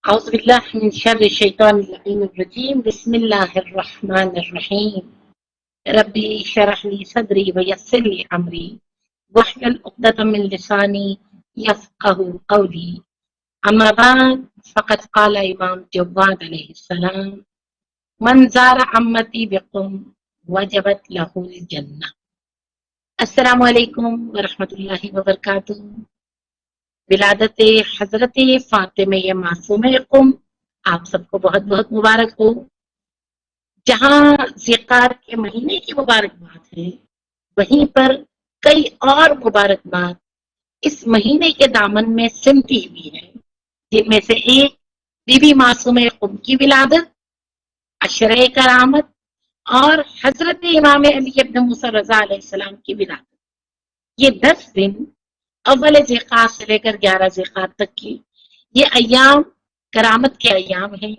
أعوذ بالله من شر الشيطان اللعين الرجيم بسم الله الرحمن الرحيم ربي اشرح لي صدري ويسر لي أمري واحلل عقدة من لساني يفقه قولي أما بعد فقد قال إمام جواد عليه السلام من زار عمتي بقم وجبت له الجنة. अस्सलाम वालेकुम वरहमतुल्लाहि वबरकातुह। विलादत हजरत फातिमा मासूम कुम आप सबको बहुत बहुत मुबारक हो। जहां ज़िक़ार के महीने की मुबारकबाद है, वहीं पर कई और मुबारकबाद इस महीने के दामन में सिमटी हुई है, जिनमें से एक बीबी मासूम कुम की विलादत, अशरे करामत और हजरत इमाम अली इब्न मूसा रज़ा अलैहिस्सलाम की विलादत। ये 10 दिन अव्वल ज़िक़ात से लेकर 11 ज़िक़ात तक की ये अय्याम करामत के अय्याम हैं,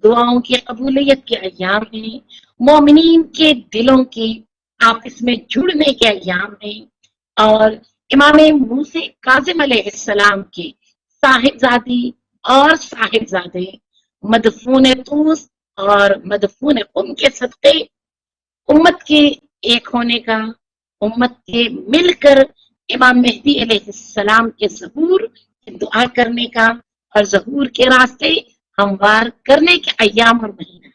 दुआओं की कबूलियत के अय्याम हैं, मोमिनीन के दिलों के आपस में जुड़ने के अय्याम हैं और इमाम मूसा काज़िम अलैहिस्सलाम के साहिबजादी और साहिबजादे मदफून तूस और मदफून कुम के सदक़े उम्मत के एक होने का, उम्मत के मिलकर इमाम मेहदी अलैहिस्सलाम के ज़हूर की दुआ करने का और ज़हूर के रास्ते हमवार करने के अय्याम और महीना।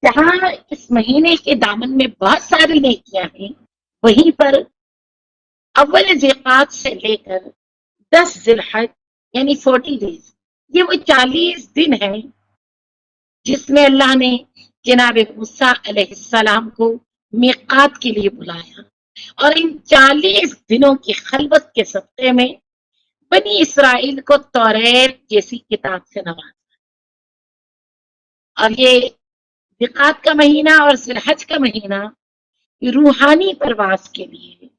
जहां इस महीने के दामन में बहुत सारी नेकियां हैं, वहीं पर अव्वल ज़िक़ात से लेकर 10 ज़िलहज यानी 40 डेज, ये वो 40 दिन हैं जिसमें अल्लाह ने जनाब मूसा अलैहिस्सलाम को मीक़ात के लिए बुलाया और इन 40 दिनों की खलवत के सदक़े में बनी इसराइल को तौरेत जैसी किताब से नवाजा। और ये ज़िक़ात का महीना और ज़िलहज का महीना रूहानी परवास के लिए,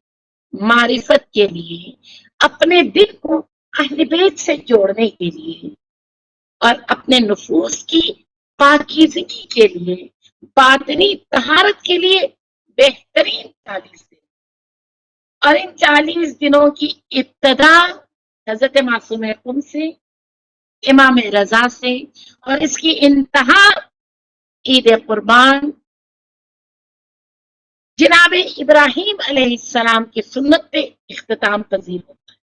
मारिफत के लिए, अपने दिल को अहले बैत से जोड़ने के लिए और अपने नुफूस की पाकीज़गी के लिए, बातनी तहारत के लिए बेहतरीन 40 दिन। और इन 40 दिनों की इब्तिदा हज़रत मासूम कुम से, इमाम रज़ा से और इसकी इंतहा ईद कुर्बान जनाब इब्राहीम अलैहिस्सलाम की सुन्नत पे इख्तिताम पजीर होता है।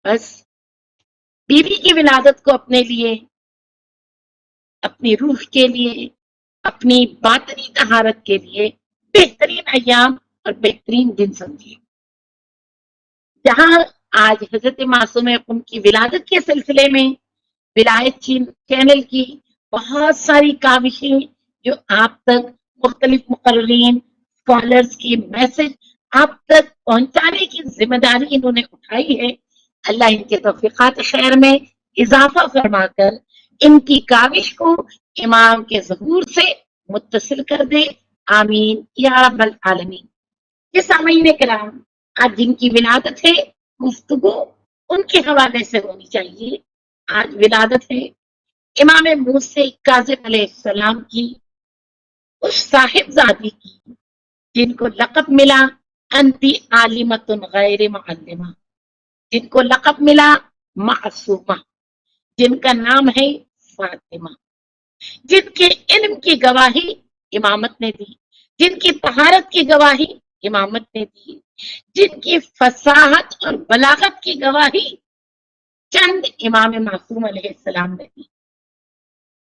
बस बीवी की विलादत को अपने लिए, अपनी रूह के लिए, अपनी बातनी तहारत के लिए बेहतरीन अय्याम और बेहतरीन दिन समझिए। जहां आज हजरत मासूम कुम की विलादत के सिलसिले में विलायत चैनल की बहुत सारी काविशें जो आप तक मुख्तलिफ मुकर्रीन स्कॉलर्स की मैसेज आप तक पहुंचाने की जिम्मेदारी इन्होंने उठाई है। अल्लाह इनके तौफीकात खैर में इजाफा फरमाकर इनकी काविश को इमाम के ज़हूर से मुत्तसिल कर दे, आमीन या रब्बल आलमीन। ये सामीन किराम, आज जिनकी विलादत है, गुफ्तगू उनके हवाले से होनी चाहिए। आज विलादत है इमाम मूसा काज़िम अलैहिस्सलाम की, उस साहिबजादी की जिनको लक़ब मिला अंती आलिमतुन गैर मुअल्लिमा, जिनको लक़ब मिला मासूमा, जिनका नाम है फातिमा, जिनके इल्म की गवाही इमामत ने दी, जिनकी तहारत की गवाही इमामत ने दी, जिनकी फसाहत और बलागत की गवाही चंद इमाम मासूम अलैहिस्सलाम ने दी।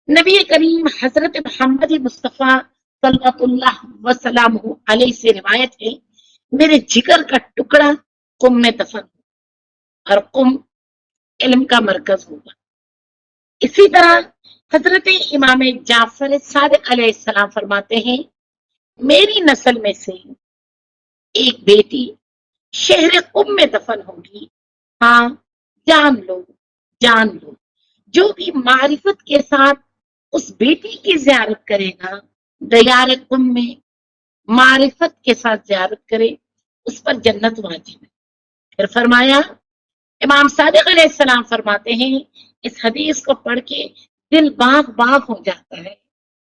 नबी करीम हजरत मोहम्मद मुस्तफ़ा सल्लल्लाहु वसल्लम अलैहि से रिवायत है, मेरे जिगर का टुकड़ा कुम में दफन हो और कुम इल्म का मरकज होगा। इसी तरह हजरत इमाम जाफर सादिक अलैहिस्सलाम फरमाते हैं, मेरी नस्ल में से एक बेटी शहर कुम में दफन होगी। हाँ, जान लो, जान लो, जो भी मारिफत के साथ उस बेटी की ज़ियारत करेगा, दयार कुम में मारिफत के साथ ज़ियारत करे, उस पर जन्नत वाजिब है। फिर फरमाया, इमाम सादिक अलैहिस्सलाम फरमाते हैं, इस हदीस को पढ़ के दिल बाग बाग हो जाता है।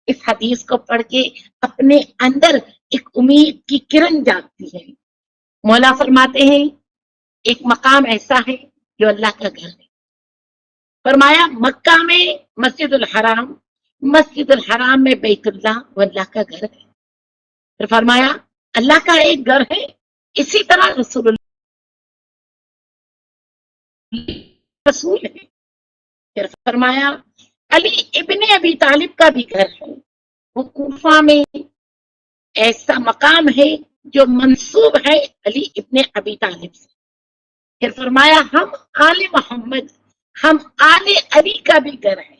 इस हदीस को पढ़ के अपने अंदर एक उम्मीद की किरण जागती है। मौला फरमाते हैं, एक मकाम ऐसा है जो अल्लाह का घर है, فرمایا مکہ میں مسجد الحرام میں بیت اللہ وہ اللہ کا گھر ہے. پھر فرمایا اللہ کا ایک گھر ہے، اسی طرح رسول اللہ رسول ہے. پھر فرمایا علی ابن ابی طالب کا بھی گھر ہے، وہ کوفہ میں ایسا مقام ہے جو منسوب ہے علی ابن ابی طالب سے. پھر فرمایا ہم آل علی کا بھی گھر ہے،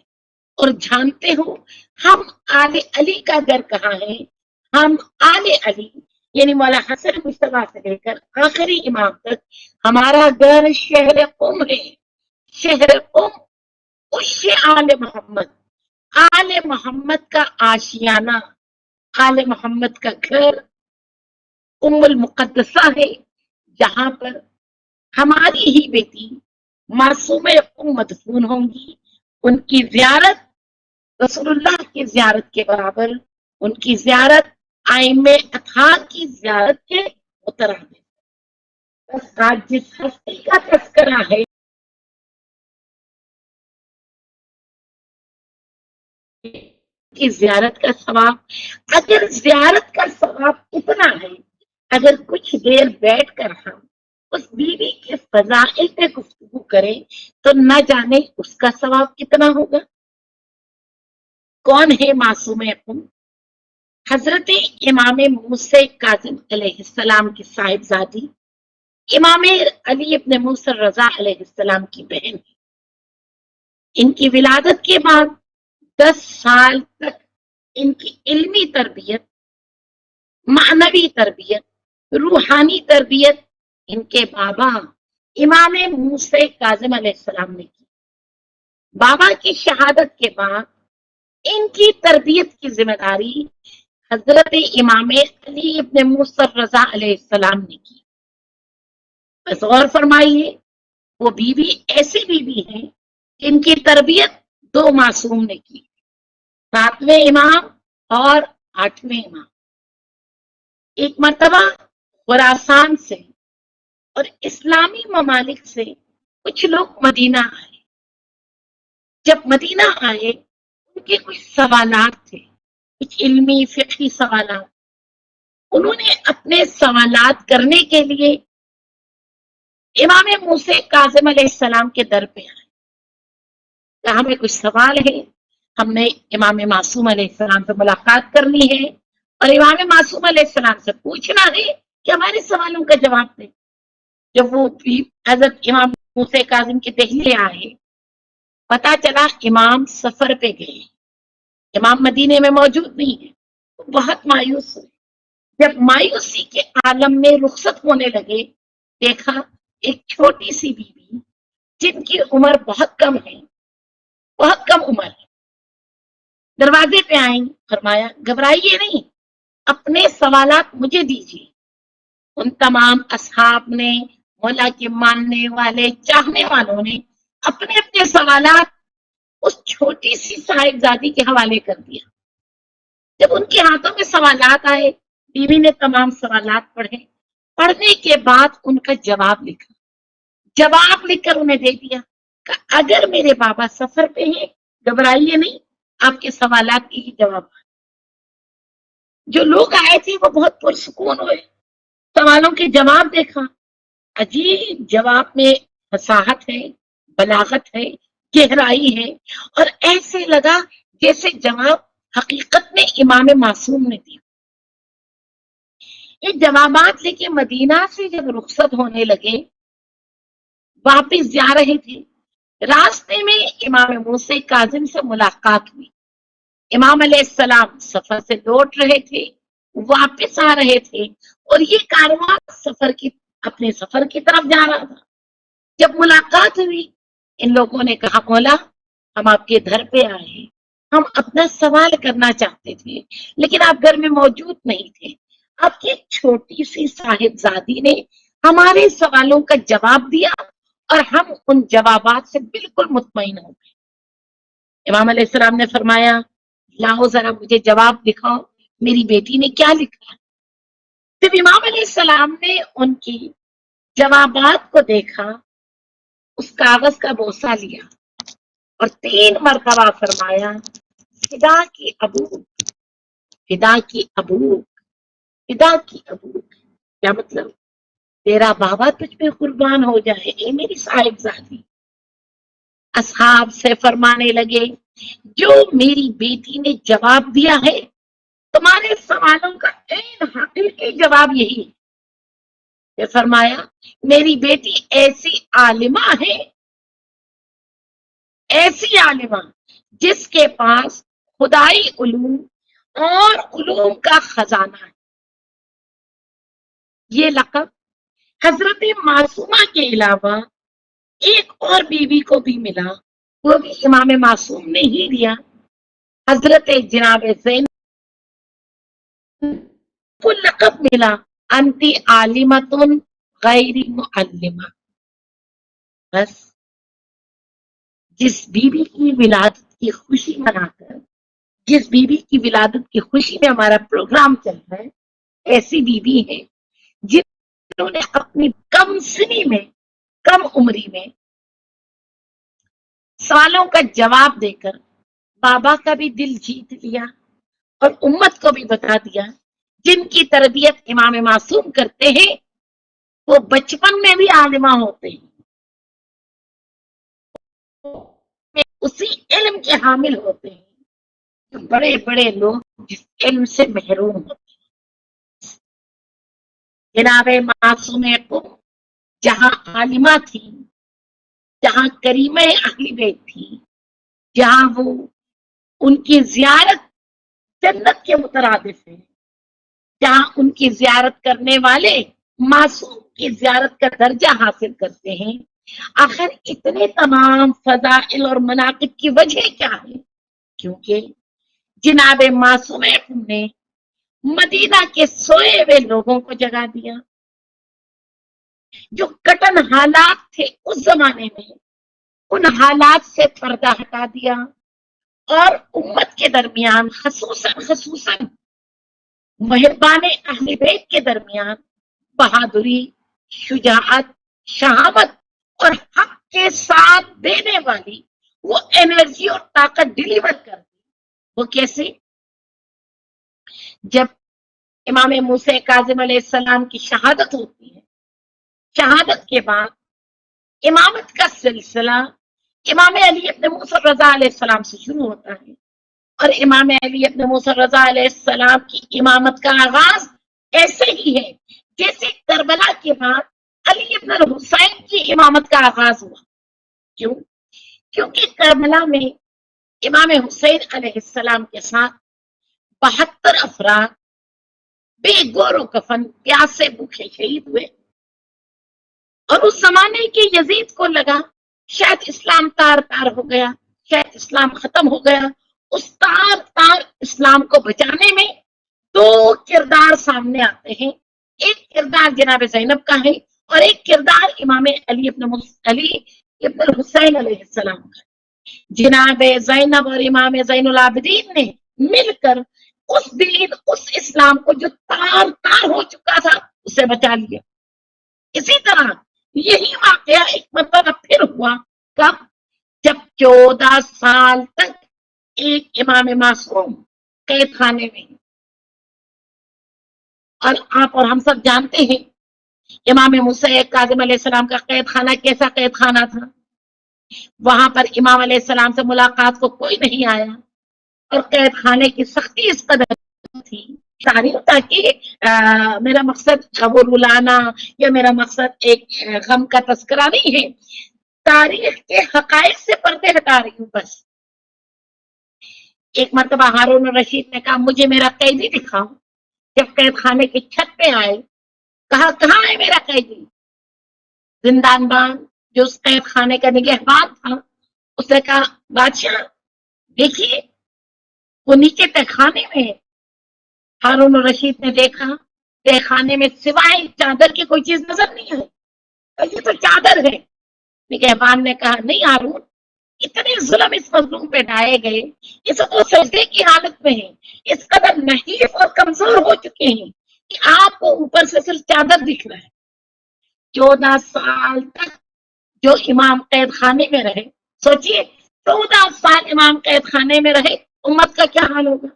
اور جانتے ہو ہم آل علی کا گھر کہاں ہے؟ ہم آل علی یعنی مولا حسن مصطفیٰ سے لے کر آخری امام تک ہمارا گھر شہر قم ہے. شہر قم اس آل محمد کا آشیانہ، آل محمد کا گھر ام المقدسہ ہے، جہاں پر ہماری ہی بیٹی معصومہ ام مدفون ہوں گی. ان کی زیارت رسول اللہ کی زیارت کے برابر، ان کی زیارت ائمہ اطہار کی زیارت کے مترادف. بس آج جس ہستی کا تذکرہ ہے کی زیارت کا ثواب، اگر زیارت کا ثواب اتنا ہے، اگر کچھ دیر بیٹھ کر ہم اس بیوی کے فضائل پہ گفتگو کریں تو نہ جانے اس کا ثواب کتنا ہوگا. کون ہے معصوم ام؟ حضرت امام موسی کاظم علیہ السلام کی صاحبزادی امام علی ابن موسی رضا علیہ السلام کی بہن ہے. ان کی ولادت کے بعد 10 سال تک ان کی علمی تربیت، معنوی تربیت، روحانی تربیت ان کے بابا امام موسی کاظم علیہ السلام نے کی. بابا کی شہادت کے بعد ان کی تربیت کی ذمہ داری حضرت امام علی ابن موسی رضا علیہ السلام نے کی. بس غور فرمائیے، وہ بیوی ایسی بیوی ہیں جن کی تربیت 2 معصوم نے کی، 7ویں امام اور 8ویں امام. ایک مرتبہ خراسان سے اور اسلامی ممالک سے کچھ لوگ مدینہ آئے. جب مدینہ آئے ان کے کچھ سوالات تھے، کچھ علمی فقہی سوالات. انہوں نے اپنے سوالات کرنے کے لیے امام موسی کاظم علیہ السلام کے در پہ آئے. کہا ہمیں کچھ سوال ہے، ہم نے امام معصوم علیہ السلام سے ملاقات کرنی ہے اور امام معصوم علیہ السلام سے پوچھنا ہے کہ ہمارے سوالوں کا جواب دیں. جب وہ حضرت امام موسی کاظم کے دہلیے آئے، پتا چلا امام سفر پہ گئے، امام مدینے میں موجود نہیں ہے. بہت مایوس ہوئے. جب مایوسی کے عالم میں رخصت ہونے لگے، دیکھا ایک چھوٹی سی بیوی جن کی عمر بہت کم ہے، بہت کم عمر ہے، دروازے پہ آئیں. فرمایا گھبرائیے نہیں، اپنے سوالات مجھے دیجیے. ان تمام اصحاب نے، مولا کے ماننے والے چاہنے والوں نے اپنے اپنے سوالات اس چھوٹی سی صاحبزادی کے حوالے کر دیا. جب ان کے ہاتھوں میں سوالات آئے، بیوی نے تمام سوالات پڑھے. پڑھنے کے بعد ان کا جواب لکھا، جواب لکھ کر انہیں دے دیا کہ اگر میرے بابا سفر پہ ہیں گھبرائیے نہیں، آپ کے سوالات کے ہی جواب. جو لوگ آئے تھے وہ بہت پرسکون ہوئے، سوالوں کے جواب دیکھا، عجیب جواب میں فصاحت ہے، بلاغت ہے، گہرائی ہے، اور ایسے لگا جیسے جواب حقیقت میں امام معصوم نے دیا. یہ جوابات لے کے مدینہ سے جب رخصت ہونے لگے، واپس جا رہے تھے، راستے میں امام موسی کاظم سے ملاقات ہوئی. امام علیہ السلام سفر سے لوٹ رہے تھے، واپس آ رہے تھے، اور یہ کارواں اپنے سفر کی طرف جا رہا تھا. جب ملاقات ہوئی، ان لوگوں نے کہا مولا ہم آپ کے گھر پہ آئے ہیں، ہم اپنا سوال کرنا چاہتے تھے لیکن آپ گھر میں موجود نہیں تھے. آپ کی چھوٹی سی صاحبزادی نے ہمارے سوالوں کا جواب دیا اور ہم ان جوابات سے بالکل مطمئن ہو گئے. امام علیہ السلام نے فرمایا لاؤ ذرا مجھے جواب دکھاؤ، میری بیٹی نے کیا لکھا. جب امام علیہ السلام نے ان کی جوابات کو دیکھا، اس کاغذ کا بوسہ لیا اور 3 مرتبہ فرمایا فدا کی ابو، فدا کی ابو، فدا کی ابو. کیا مطلب؟ تیرا بابا تجھ پہ قربان ہو جائے اے میری صاحبزادی. اصحاب سے فرمانے لگے جو میری بیٹی نے جواب دیا ہے تمہارے سوالوں کا عین حقیقی جواب یہی ہے. کہ فرمایا میری بیٹی ایسی عالمہ ہے، ایسی عالمہ جس کے پاس خدائی علوم اور علوم کا خزانہ ہے. یہ لقب حضرت معصومہ کے علاوہ ایک اور بیوی کو بھی ملا، وہ بھی امام معصوم نے ہی دیا. حضرت جناب زینب کو لقب ملا انتی عالمتن غیر معلمہ. بس جس بیوی کی ولادت کی خوشی منا کر، جس بیوی کی ولادت کی خوشی میں ہمارا پروگرام چل رہا ہے، ایسی بیوی ہے جنہوں نے اپنی کم سنی میں، کم عمری میں سوالوں کا جواب دے کر بابا کا بھی دل جیت لیا اور امت کو بھی بتا دیا جن کی تربیت امام معصوم کرتے ہیں وہ بچپن میں بھی عالمہ ہوتے ہیں، اسی علم کے حامل ہوتے ہیں جو بڑے بڑے لوگ جس علم سے محروم ہوتے ہیں. جناب معصوم کو جہاں عالمہ تھی، جہاں کریمہ اہل بیت تھی، جہاں وہ ان کی زیارت جنت کے مترادف ہے، جہاں ان کی زیارت کرنے والے معصوم کی زیارت کا درجہ حاصل کرتے ہیں. آخر اتنے تمام فضائل اور مناقب کی وجہ کیا ہے؟ کیونکہ جناب معصوم نے مدینہ کے سوئے ہوئے لوگوں کو جگا دیا. جو کٹن حالات تھے اس زمانے میں ان حالات سے پردہ ہٹا دیا اور امت کے درمیان خصوصاً محبان اہل بیت کے درمیان بہادری، شجاعت، شہامت اور حق کے ساتھ دینے والی وہ انرجی اور طاقت ڈیلیور کر دی. وہ کیسے؟ جب امام موسیٰ کاظم علیہ السلام کی شہادت ہوتی ہے، شہادت کے بعد امامت کا سلسلہ امام علی ابن موسیٰ رضا علیہ السلام سے شروع ہوتا ہے اور امام علی ابن موسیٰ رضا علیہ السلام کی امامت کا آغاز ایسے ہی ہے جیسے کربلا کے بعد علی ابن الحسین کی امامت کا آغاز ہوا. کیوں؟ کیونکہ کربلا میں امام حسین علیہ السلام کے ساتھ 72 افراد بے گور و کفن پیاسے بھوکے شہید ہوئے اور اس زمانے کے یزید کو لگا شاید اسلام تار تار ہو گیا، شاید اسلام ختم ہو گیا. اس تار تار اسلام کو بچانے میں 2 کردار سامنے آتے ہیں. ایک کردار جناب زینب کا ہے اور ایک کردار امام علی ابن الحسین علیہ السلام کا. جناب زینب اور امام زین العابدین نے مل کر اس دین، اس اسلام کو جو تار تار ہو چکا تھا اسے بچا لیا. اسی طرح یہی واقعہ ایک مرتبہ پھر ہوا. کب؟ جب 14 سال تک ایک امام معصوم قید خانے میں، اور آپ اور ہم سب جانتے ہیں امام موسیٰ کاظم علیہ السلام کا قید خانہ کیسا قید خانہ تھا. وہاں پر امام علیہ السلام سے ملاقات کو کوئی نہیں آیا اور قید خانے کی سختی اس قدر تھی. تاریخ تاکہ میرا مقصد وہ رلانا یا میرا مقصد ایک غم کا تذکرہ نہیں ہے، تاریخ کے حقائق سے پردے ہٹا رہی ہوں. بس ایک مرتبہ ہارون الرشید نے کہا مجھے میرا قیدی دکھاؤ. جب قید خانے کی چھت پہ آئے کہا کہاں ہے میرا قیدی؟ زندان بان جو اس قید خانے کا نگہبان تھا اس نے کہا بادشاہ دیکھیے وہ نیچے تہ خانے میں. ہارون الرشید نے دیکھا تہ خانے میں سوائے چادر کی کوئی چیز نظر نہیں آئی. یہ تو چادر ہے. نگہبان نے کہا نہیں ہارون، اتنے ظلم اس مظلوم پہ ڈھائے گئے، اس کو سجدے کی حالت میں ہیں، اس قدر نحیف اور کمزور ہو چکے ہیں کہ آپ کو اوپر سے صرف چادر دکھ رہا ہے. 14 سال تک جو امام قید خانے میں رہے، سوچئے 14 साल इमाम कैद खाने में रहे, उम्मत का क्या हाल होगा।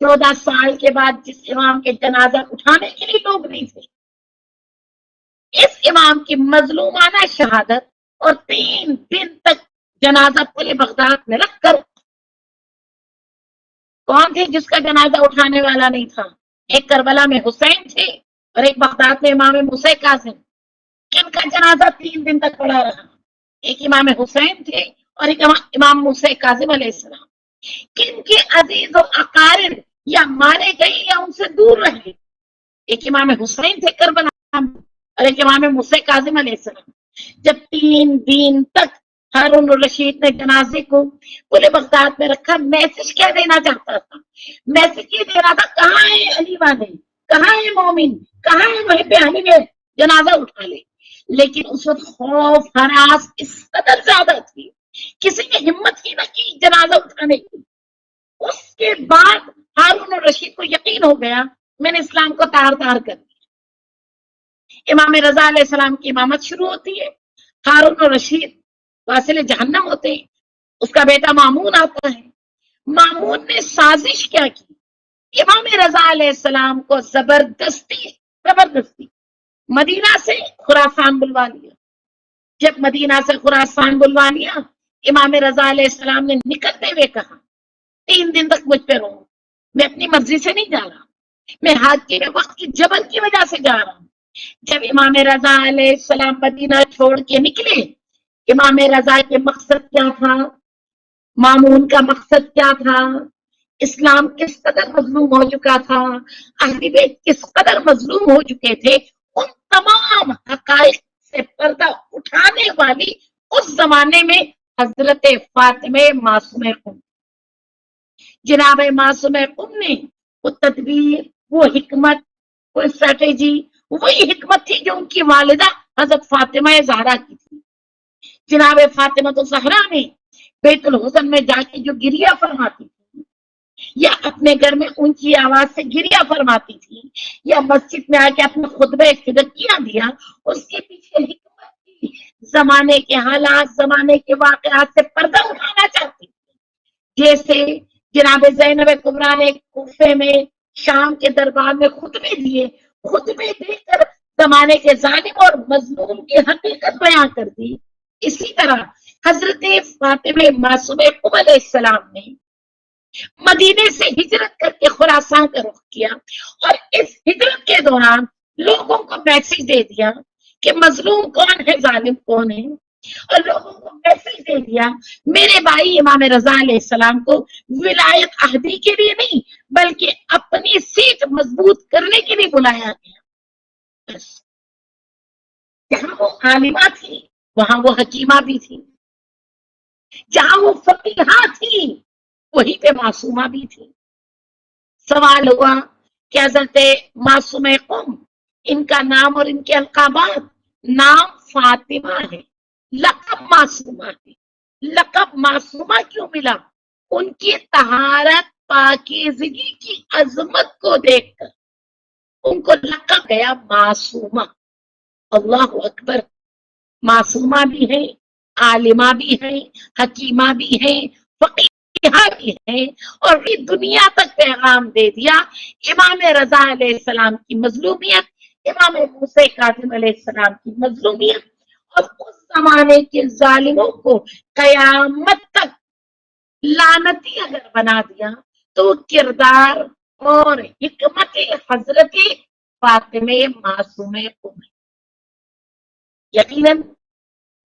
14 साल के बाद जिस इमाम के जनाजा उठाने के लिए लोग नहीं थे, इस इमाम की मजलूमाना शहादत और 3 दिन तक जनाजा पूरे बगदाद में रखकर, कौन थे जिसका जनाजा उठाने वाला नहीं था। एक करबला में हुसैन थे और एक बगदाद में इमाम मूसा कासिम। किनका जनाजा 3 दिन तक पड़ा रहा। एक इमाम हुसैन थे और एक इमाम मूसा कासिम अलैहिस्सलाम। किनके अजीज और अकारिब या मारे गए या उनसे दूर रहे। एक इमाम हुसैन थे करबला में और एक इमाम मूसा कासिम अलैहिस्सलाम। जब 3 दिन तक हारून रशीद ने जनाजे को पूरे बगदाद में रखा, मैसेज क्या देना चाहता था। मैसेज ये दे रहा था, कहाँ है अली वाले, कहाँ है मोमिन, कहाँ है वहीं पे अली ने जनाजा उठा ले। लेकिन उस वक्त खौफ हरास इस कदर ज्यादा थी, किसी ने हिम्मत ही न की जनाजा उठाने की। उसके बाद हारून रशीद को यकीन हो गया, मैंने इस्लाम को तार तार कर दिया। इमाम रजा अलैहिस्सलाम की इमामत शुरू होती है। हारून रशीद वासिल जहन्नम होते हैं। उसका बेटा मामून आता है। मामून ने साजिश क्या की, इमाम रजा अलैहिस्सलाम को जबरदस्ती मदीना से खुरासान बुलवा लिया। जब मदीना से खुरासान बुलवा लिया, इमाम रजा अलैहिस्सलाम ने निकलते हुए कहा, 3 दिन तक मुझ पे रहो, मैं अपनी मर्जी से नहीं जा रहा, मैं हाथ के वक्त की जबल की वजह से जा रहा हूं। जब इमाम रजा अलैहिस्सलाम मदीना छोड़ के निकले, इमाम रजा के मकसद क्या था, मामून का मकसद क्या था, इस्लाम किस कदर मजलूम हो चुका था, अहले बैत किस कदर मजलूम हो चुके थे, उन तमाम हकाइक से पर्दा उठाने वाली उस जमाने में हजरत फातिमा मासूम कुम, जनाब मासूम कुम ने वो तदबीर, वो हिकमत, वो स्ट्रेटेजी, वही हिकमत थी जो उनकी वालिदा हजरत फातिमा ज़हरा की थी। जनाब फातिमा तो ज़हरा ने बैतुल हुज़न में जाके जो गिरिया फरमाती थी, या अपने घर में ऊंची आवाज से गिरिया फरमाती थी, या मस्जिद में आके अपने खुतबे फिदकिया दिया, उसके पीछे हिकमत थी। जमाने के हालात, जमाने के वाकयात से पर्दा उठाना चाहती थी। जैसे जनाब ज़ैनब कुबरा ने कूफे में शाम के दरबार में खुतबे दिए, खुतबे देकर जमाने के जालिम और मजलूम की हकीकत बयां कर दी। इसी तरह हजरत फातिमा मासूम कुम अलैहिस्सलाम ने मदीने से हिजरत करके खुरासान का रुख किया और इस हिजरत के दौरान लोगों को मैसेज दे दिया कि मजलूम कौन है, जालिम कौन है, और लोगों को मैसेज दे दिया मेरे भाई इमाम रजा अलैहिस्सलाम को विलायत अहदी के लिए नहीं बल्कि अपनी सीट मजबूत करने के लिए बुलाया गया। जहां वो आलिमा थी वहां वो हकीमा भी थी, जहां वो फकीहा थी वहीं पे मासूमा भी थी। सवाल हुआ कि हज़रत मासूम कुम, इनका नाम और इनके अलकाबात, नाम फातिमा है, लक़ब मासूमा है। लक़ब मासूमा क्यों मिला? उनकी तहारत पाकीज़गी की अजमत को देखकर उनको लक़ब गया मासूमा। अल्लाहु अकबर। मासूमा भी है, आलिमा भी है, हकीमा भी है, फकीहा भी है, और ये दुनिया तक पैगाम दे दिया इमाम रजा अलैहिस्सलाम की मजलूमियत, इमाम मूसा काज़िम अलैहिस्सलाम की मजलूमियत, और उस जमाने के जालिमों को कयामत तक लानती अगर बना दिया तो किरदार और हिकमत हजरत फातिमा मासूम कुम। यकीनन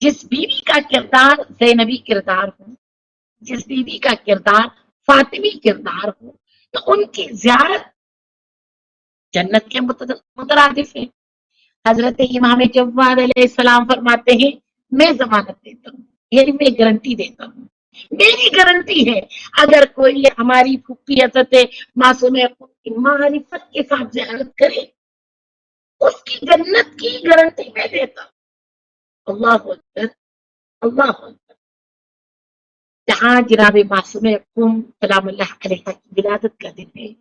जिस बीवी का किरदार ज़ैनबी किरदार हो, जिस बीवी का किरदार फातिमी किरदार हो, तो उनकी ज़ियारत जन्नत के मुतरादिफ है। हजरत इमाम जव्वाद अलैहिस्सलाम फरमाते हैं, मैं जमानत देता हूँ, यानी मैं गारंटी देता हूँ, मेरी गारंटी है अगर कोई हमारी फूफी हजरत मासूम की मारिफत के साथ ज़ियारत करे उसकी जन्नत की गारंटी मैं देता हूँ। अल्लाह अकबर, अल्लाह अकबर। जहाँ जनाब मासूम कुम सलामुल्लाह अलैहा की विलादत का दिन है,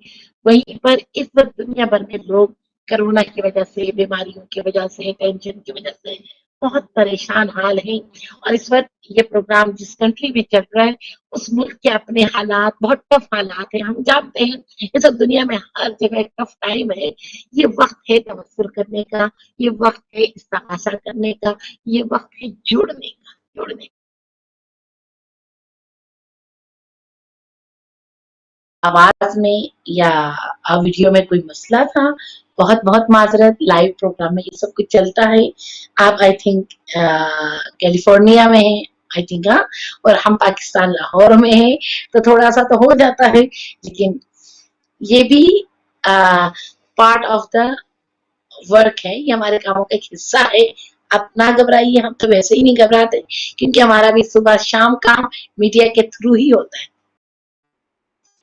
वहीं पर इस वक्त दुनिया भर में लोग कोरोना की वजह से, बीमारियों की वजह से, टेंशन की वजह से बहुत परेशान हाल है। और इस वक्त ये प्रोग्राम जिस कंट्री में चल रहा है उस मुल्क के अपने हालात बहुत टफ हालात है, हम जानते हैं। ये सब दुनिया में हर जगह टफ टाइम है। ये वक्त है तवस्सुल करने का, ये वक्त है इस्तिग़ासा करने का, ये वक्त है जुड़ने आवाज में या वीडियो में कोई मसला था, बहुत बहुत माजरत। लाइव प्रोग्राम में ये सब कुछ चलता है। आप आई थिंक कैलिफोर्निया में हैं, आई थिंक, हाँ, और हम पाकिस्तान लाहौर में हैं, तो थोड़ा सा तो हो जाता है, लेकिन ये भी पार्ट ऑफ द वर्क है, ये हमारे कामों का एक हिस्सा है। आप ना घबराइए, हम तो वैसे ही नहीं घबराते, क्योंकि हमारा भी सुबह शाम काम मीडिया के थ्रू ही होता है।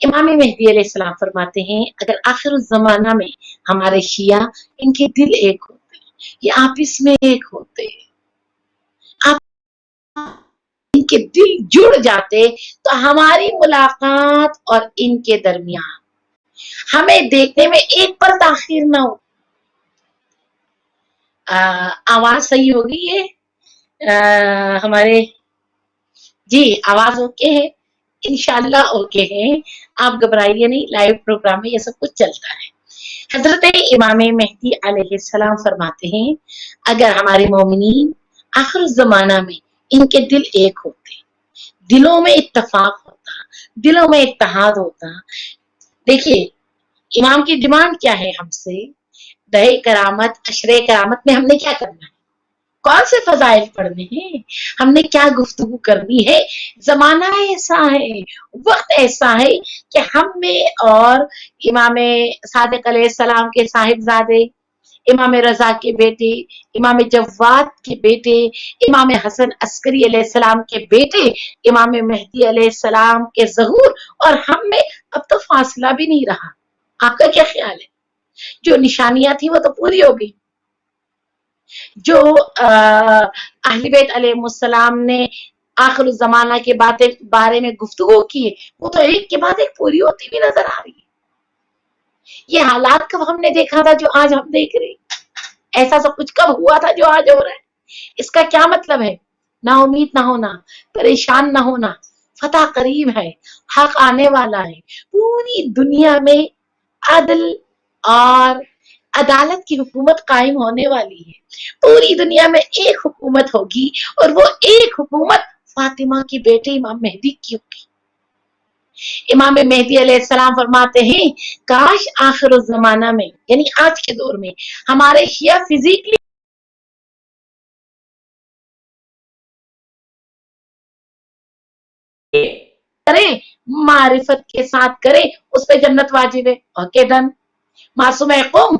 इमाम मेहदी अलैहिस्सलाम फरमाते हैं, अगर आखिर उस जमाना में हमारे शिया, इनके दिल एक होते, ये आपस में एक होते, आप इनके दिल जुड़ जाते, तो हमारी मुलाकात और इनके दरमियान हमें देखने में एक पल ताखिर ना हो। आवाज सही होगी ये? हमारे जी आवाज ओके है? इंशाल्लाह ओके है। आप घबराइए नहीं, लाइव प्रोग्राम में ये सब कुछ चलता है। हजरत इमाम मेहदी अलैहिस्सलाम फरमाते हैं, अगर हमारे मोमिनीन आखिर जमाना में इनके दिल एक होते, दिलों में इत्तफाक होता, दिलों में इत्तेहाद होता। देखिए, इमाम की डिमांड क्या है हमसे? दहे करामत, अशरे करामत में हमने क्या करना है? कौन से फजाइल पढ़ने हैं? हमने क्या गुफ्तगू करनी है? जमाना ऐसा है, वक्त ऐसा है कि हम में और इमाम सादिक अलैहिस्सलाम के साहिबजादे, इमाम रजा के बेटे, इमाम जव्वाद के बेटे, इमाम हसन अस्करी अलैहिस्सलाम के बेटे, इमाम मेहदी अलैहिस्सलाम के ज़हूर, और हम में अब तो फासला भी नहीं रहा। आपका क्या ख्याल है? जो निशानियां थी वो तो पूरी हो गई। जो अहले बैत अलैहिस्सलाम ने आखिर ज़माना के बारे में गुफ्तगू की, वो तो एक के बाद एक पूरी होती भी नजर आ रही है। ये हालात कब हमने देखा था जो आज हम देख रहे हैं? ऐसा सब कुछ कब हुआ था जो आज हो रहा है? इसका क्या मतलब है? ना उम्मीद ना होना, परेशान ना होना, फतह करीब है, हक आने वाला है। पूरी दुनिया में अदल और अदालत की हुकूमत कायम होने वाली है। पूरी दुनिया में एक हुकूमत होगी, और वो एक हुकूमत फातिमा की बेटे इमाम मेहदी की होगी। इमाम मेहदी अलैहिस्सलाम फरमाते हैं, काश आखिर जमाना में, यानी आज के दौर में, हमारे शिया फिजिकली करे, मारिफत के साथ करे, उस पे जन्नत वाजिब है। Okay done. मासूम कुम,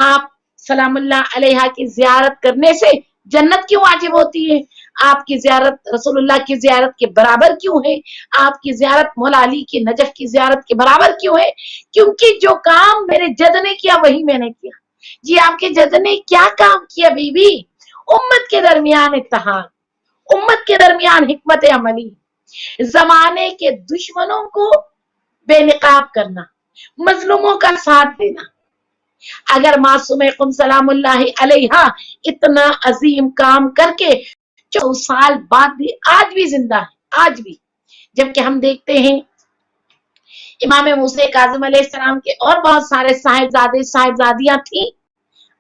आप सलामुल्लाह अलैहा की जियारत करने से जन्नत क्यों वाजिब होती है? आपकी जियारत रसूलुल्लाह की जियारत के बराबर क्यों है? आपकी जियारत मौला अली की नजफ की जियारत के बराबर क्यों है? क्योंकि जो काम मेरे जद ने किया वही मैंने किया। जी, आपके जद ने क्या काम किया बीबी? उम्मत के दरमियान इत्तेहाद, उम्मत के दरमियान हिकमत अमली, जमाने के दुश्मनों को बेनकाब करना, मजलूमों का साथ देना। अगर मासूम कुम सलामुल्लाह अलैहा इतना अजीम काम करके 4 साल बाद भी आज भी जिंदा है, आज भी, जबकि हम देखते हैं इमाम मूसा काज़िम अलैहिस्सलाम के और बहुत सारे साहिबजादे साहिबजादियां थी,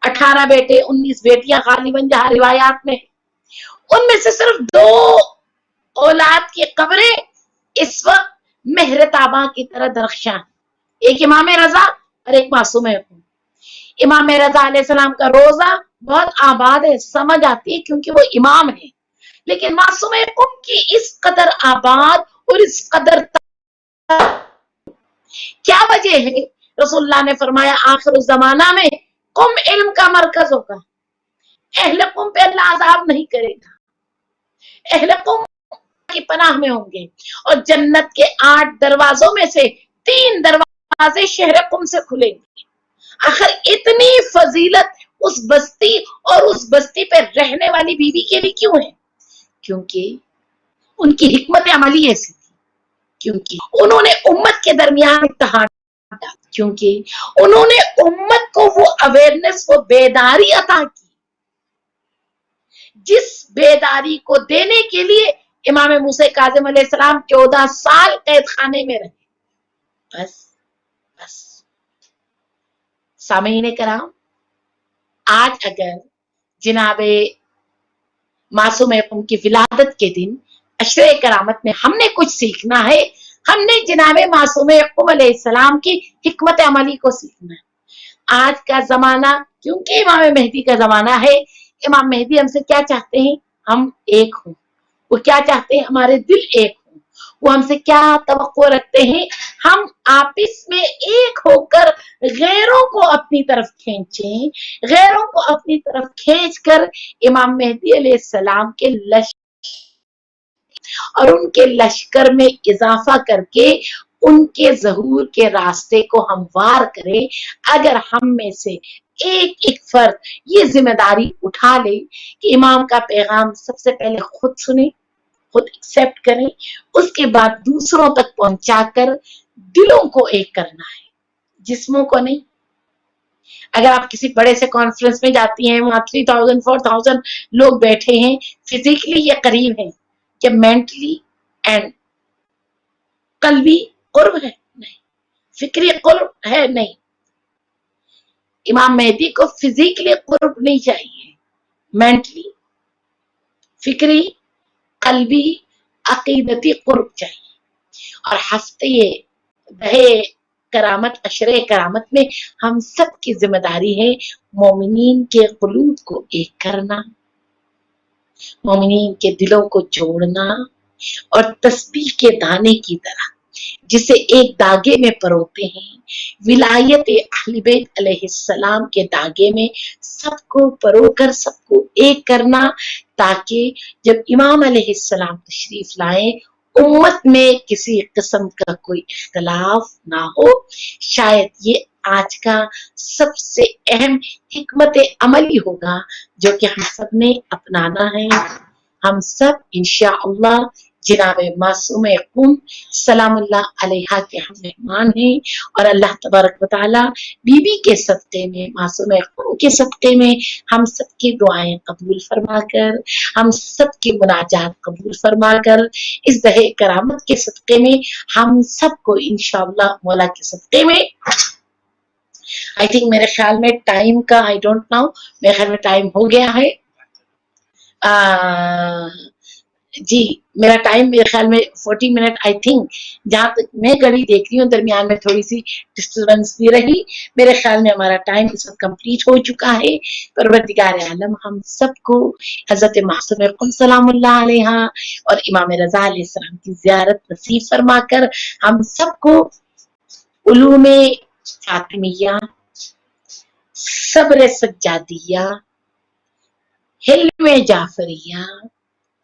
18 बेटे 19 बेटियां गालिबन जहां रिवायात में, उनमें से सिर्फ 2 औलाद की कब्रें इस वक्त मेहरताबा की तरह दरख्शां, एक इमाम रजा और एक मासूम है। इमाम रजा अलैहिस्सलाम का रोजा बहुत आबाद है, समझ आती है क्योंकि वो इमाम है, लेकिन मासूम उनकी इस कदर आबाद और इस कदर क्या वजह है? रसूलुल्लाह ने फरमाया, आखिर जमाना में कुम इल्म का मरकज होगा, अहले कुम पे अल्लाह अज़ाब नहीं करेगा, अहले कुम की पनाह में होंगे, और जन्नत के 8 दरवाजों में से 3 दरवाजे शहर कुम से खुलेंगे। आखिर इतनी फजीलत उस बस्ती और उस बस्ती पे रहने वाली बीवी के लिए क्यों है? क्योंकि उनकी हिकमत अमली ऐसी थी, क्योंकि उन्होंने उम्मत के दरमियान इत्तेहाद डाला, क्योंकि उन्होंने उम्मत को वो अवेयरनेस, वो बेदारी अता की जिस बेदारी को देने के लिए इमाम मूसा काज़िम अलैहिस्सलाम 14 साल कैद खाने में रहे। बस बस सामीन कराम, आज अगर जनाबे मासूम की विलादत के दिन अशरे करामत में हमने कुछ सीखना है, हमने जनाबे मासूम अलैहिस्सलाम की हिकमत अमली को सीखना है। आज का जमाना क्योंकि इमाम मेहदी का जमाना है, इमाम मेहदी हमसे क्या चाहते हैं? हम एक हों। वो क्या चाहते हैं? हमारे दिल एक हों। वो हमसे क्या तवक्को रखते हैं? हम आपस में एक होकर गैरों को अपनी तरफ खींचें, गैरों को अपनी तरफ खींचकर इमाम मेहदी अलैहिस्सलाम के और उनके लश्कर में इजाफा करके उनके ज़हूर के रास्ते को हमवार करें। अगर हम में से एक एक फर्द ये जिम्मेदारी उठा ले कि इमाम का पैगाम सबसे पहले खुद सुने, खुद एक्सेप्ट करें, उसके बाद दूसरों तक पहुंचाकर दिलों को एक करना है, जिस्मों को नहीं। अगर आप किसी बड़े से कॉन्फ्रेंस में जाती हैं, वहां 3000 4000 लोग बैठे हैं, फिजिकली ये करीब हैं, क्या मेंटली एंड कल्बी कुर्ब है? नहीं। फिक्री कुर्ब है? नहीं। इमाम मेहदी को फिजिकली कुर्ब नहीं चाहिए, मेंटली, फिक्री, कल्बी, अकीदती कुर्ब चाहिए। और हफ्ते दहे करामत, अशरे करामत में हम सब की जिम्मेदारी है मोमिनीन के कुलूब को एक करना, मोमिनीन के दिलों को जोड़ना, और तस्बीह के दाने की तरह जिसे एक धागे में परोते हैं, विलायत अहले बैत अलैहिस्सलाम के धागे में सबको परोकर सबको एक करना, ताकि जब इमाम अलैहिस्सलाम तशरीफ लाए उम्मत में किसी किस्म का कोई इख्तलाफ ना हो। शायद ये आज का सबसे अहम हिकमत अमली होगा जो कि हम सब ने अपनाना है। हम सब इंशाअल्लाह जनाबे मासूम कुम सलामुल्लाह अलैहा के हम मेहमान हैं, और अल्लाह तबारक व तआला बीबी के सदक़े में, मासूम कुम के सदक़े में हम सबकी दुआएं कबूल फरमाकर, हम सबकी मुनाजात कबूल फरमाकर, इस दहे करामत के सदक़े में हम सबको इंशाअल्लाह मौला के सदक़े में, आई थिंक मेरे ख्याल में टाइम का, आई डोंट नो, मेरे ख्याल में टाइम हो गया है। जी, मेरा टाइम मेरे ख्याल में 40 मिनट, आई थिंक, जहां तक मैं घड़ी देख रही हूँ, दरमियान में थोड़ी सी डिस्टर्बेंस भी रही। मेरे ख्याल में हमारा टाइम इस वक्त कंप्लीट हो चुका है। परवरदिगार आलम हम सबको हजरत मासूम कुम सलामुल्लाह अलैहा और इमाम रज़ा अलैहिस्सलाम की ज़ियारत नसीब फरमाकर हम सबको उलूमे फातिमिया, सब्र सज्जादिया, हिल्मे जाफरिया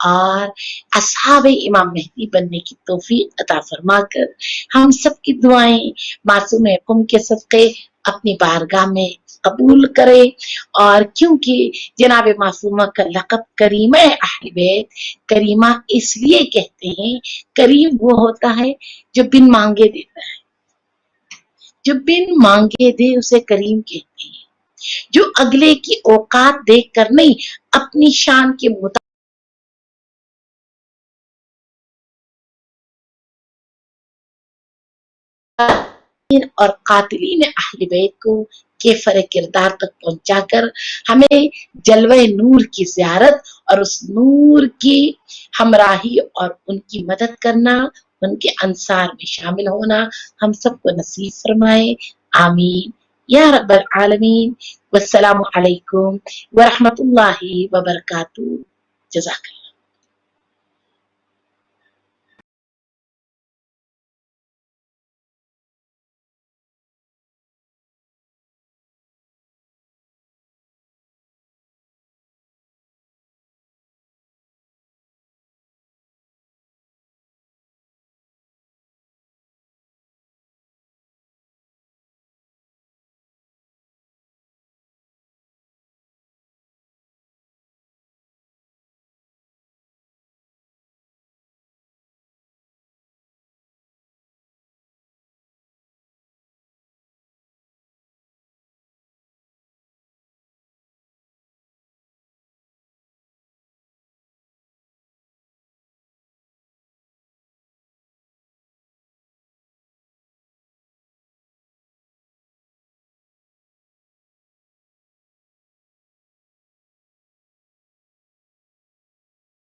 और असहाबे इमाम मेहदी बनने की तौफीक अता फरमाकर हम सब की दुआएं मासूम कुम के सदक़े अपनी बारगाह में कबूल करे। और क्योंकि जनाब मासूमा का लक़ब करीमा अहले बैत, करीमा इसलिए कहते हैं, करीम वो होता है जो बिन मांगे देता है, जो बिन मांगे दे उसे करीम कहते हैं, जो अगले की औकात देख कर नहीं अपनी शान के मुताबिक और कातिलीन अहले बैत को केफर किरदार तक पहुंचाकर हमें जलवे नूर की ज़ियारत और उस नूर की हमराही और उनकी मदद करना, उनके अंसार में शामिल होना हम सबको नसीब फरमाए। आमीन या रब्बल आलमीन। वस्सलामु अलैकुम व रहमतुल्लाहि व बरकातुहू। जज़ाकल्लाह।